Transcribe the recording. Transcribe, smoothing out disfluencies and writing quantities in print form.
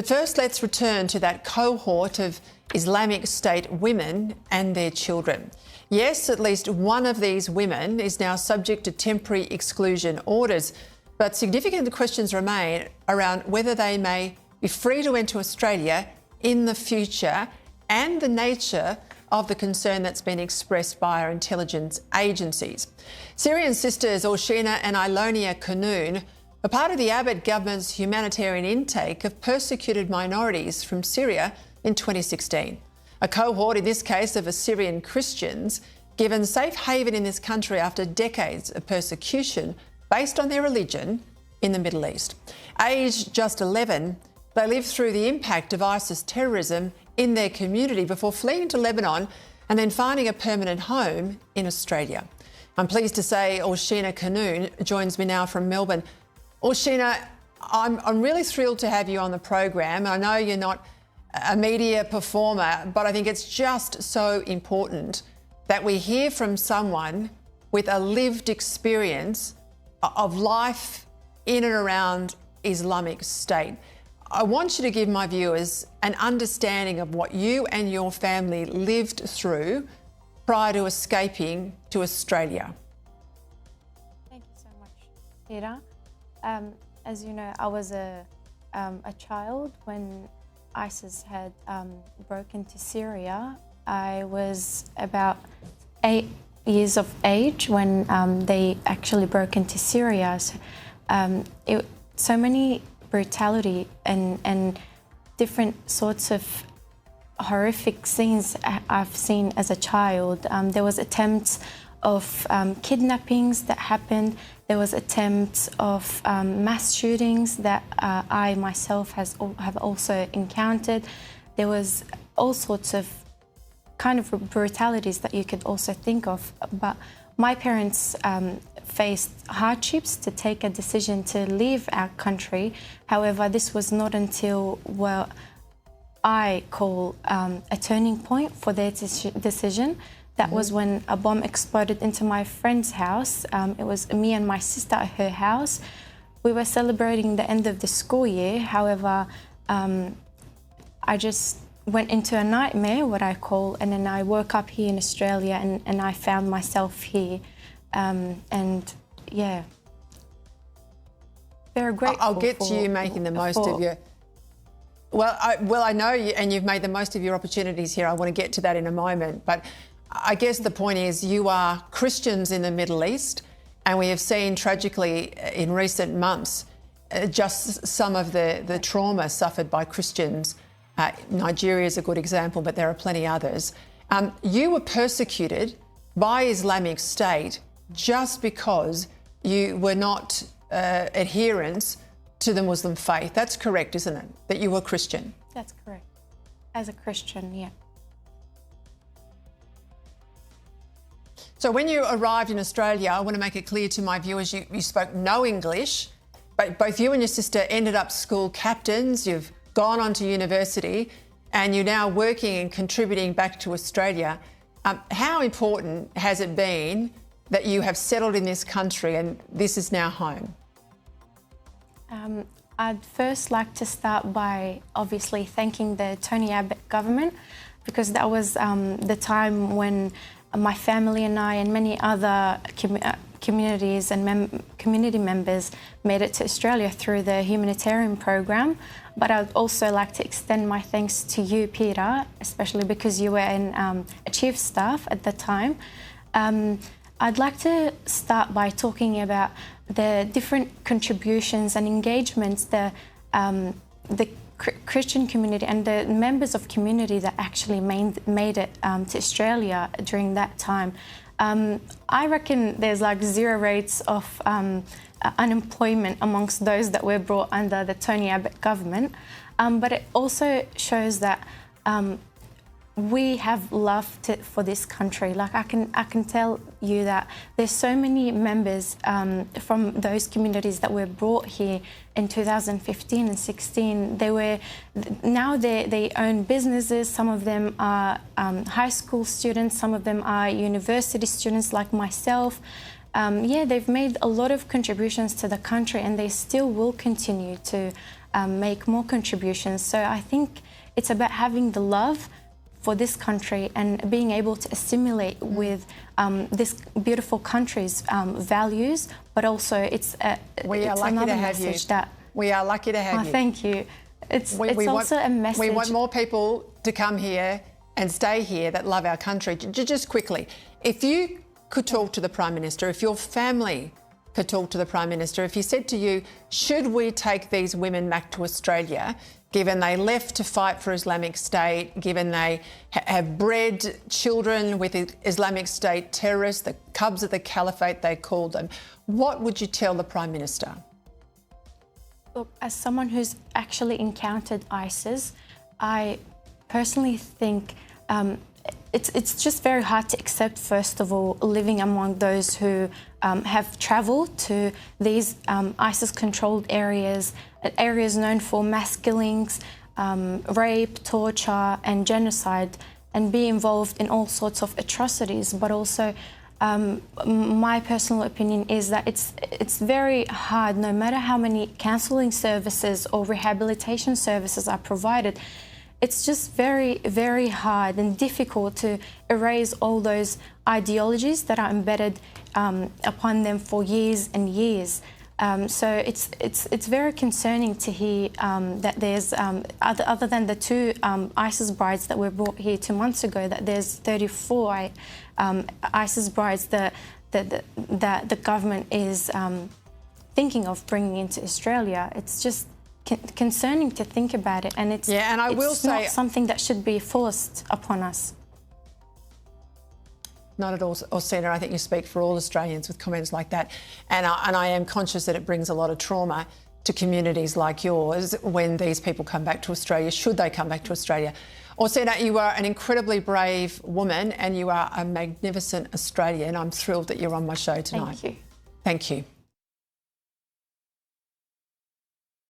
But first, let's return to that cohort of Islamic State women and their children. Yes, at least one of these women is now subject to temporary exclusion orders, but significant questions remain around whether they may be free to enter Australia in the future and the nature of the concern that's been expressed by our intelligence agencies. Syrian sisters Orshina and Ilonia Kanoun are part of the Abbott government's humanitarian intake of persecuted minorities from Syria in 2016. A cohort, in this case, of Syrian Christians given safe haven in this country after decades of persecution based on their religion in the Middle East. Aged just 11, they lived through the impact of ISIS terrorism in their community before fleeing to Lebanon and then finding a permanent home in Australia. I'm pleased to say Orshina Kanoun joins me now from Melbourne. Orshina, I'm really thrilled to have you on the program. I know you're not a media performer, but I think it's just so important that we hear from someone with a lived experience of life in and around Islamic State. I want you to give my viewers an understanding of what you and your family lived through prior to escaping to Australia. Thank you so much, Peter. As you know, I was a child when ISIS had broke into Syria. I was about 8 years of age when they actually broke into Syria. So many brutality and different sorts of horrific scenes I've seen as a child. There was attempts of kidnappings that happened. There was attempts of mass shootings that I myself have also encountered. There was all sorts of kind of brutalities that you could also think of. But my parents faced hardships to take a decision to leave our country. However, this was not until, well, I call a turning point for their decision. That was when a bomb exploded into my friend's house. It was me and my sister at her house. We were celebrating the end of the school year. However, I just went into a nightmare, what I call, and then I woke up here in Australia and I found myself here. And yeah, very grateful. I'll get to you making the most of your... Well, I know you, and you've made the most of your opportunities here. I want to get to that in a moment. But I guess the point is you are Christians in the Middle East, and we have seen tragically in recent months just some of the trauma suffered by Christians. Nigeria is a good example, but there are plenty others. You were persecuted by Islamic State just because you were not adherents to the Muslim faith. That's correct, isn't it? That you were Christian. That's correct. As a Christian, yeah. So when you arrived in Australia, I want to make it clear to my viewers, you spoke no English, but both you and your sister ended up school captains. You've gone on to university and you're now working and contributing back to Australia. How important has it been that you have settled in this country and this is now home? I'd first like to start by obviously thanking the Tony Abbott government, because that was the time when my family and I and many other communities and community members made it to Australia through the humanitarian program. But I'd also like to extend my thanks to you, Peter, especially because you were in a chief staff at the time. I'd like to start by talking about the different contributions and engagements the Christian community and the members of community that actually made it to Australia during that time. I reckon there's like zero rates of unemployment amongst those that were brought under the Tony Abbott government, but it also shows that we have love for this country. Like I can tell you that there's so many members from those communities that were brought here in 2015 and 16. Now they own businesses. Some of them are high school students. Some of them are university students like myself. They've made a lot of contributions to the country, and they still will continue to make more contributions. So I think it's about having the love for this country and being able to assimilate with this beautiful country's values, but also it's another message that... We are lucky to have you. Thank you. It's also a message... We want more people to come here and stay here that love our country. Just quickly, if you could talk to the Prime Minister, if your family could talk to the Prime Minister, if he said to you, should we take these women back to Australia, given they left to fight for Islamic State, given they have bred children with Islamic State terrorists, the cubs of the caliphate they called them, what would you tell the Prime Minister? Look, as someone who's actually encountered ISIS, I personally think it's just very hard to accept, first of all, living among those who have travelled to these ISIS-controlled areas known for mass killings, rape, torture and genocide, and be involved in all sorts of atrocities. But also, my personal opinion is that it's very hard, no matter how many counselling services or rehabilitation services are provided, it's just very, very hard and difficult to erase all those ideologies that are embedded upon them for years and years. So it's very concerning to hear that there's, other than the two ISIS brides that were brought here 2 months ago, that there's 34 ISIS brides that the government is thinking of bringing into Australia. It's just concerning to think about it, and it's not something that should be forced upon us. Not at all, Orsina. I think you speak for all Australians with comments like that. And I am conscious that it brings a lot of trauma to communities like yours when these people come back to Australia, should they come back to Australia. Orsina, you are an incredibly brave woman and you are a magnificent Australian. I'm thrilled that you're on my show tonight. Thank you. Thank you.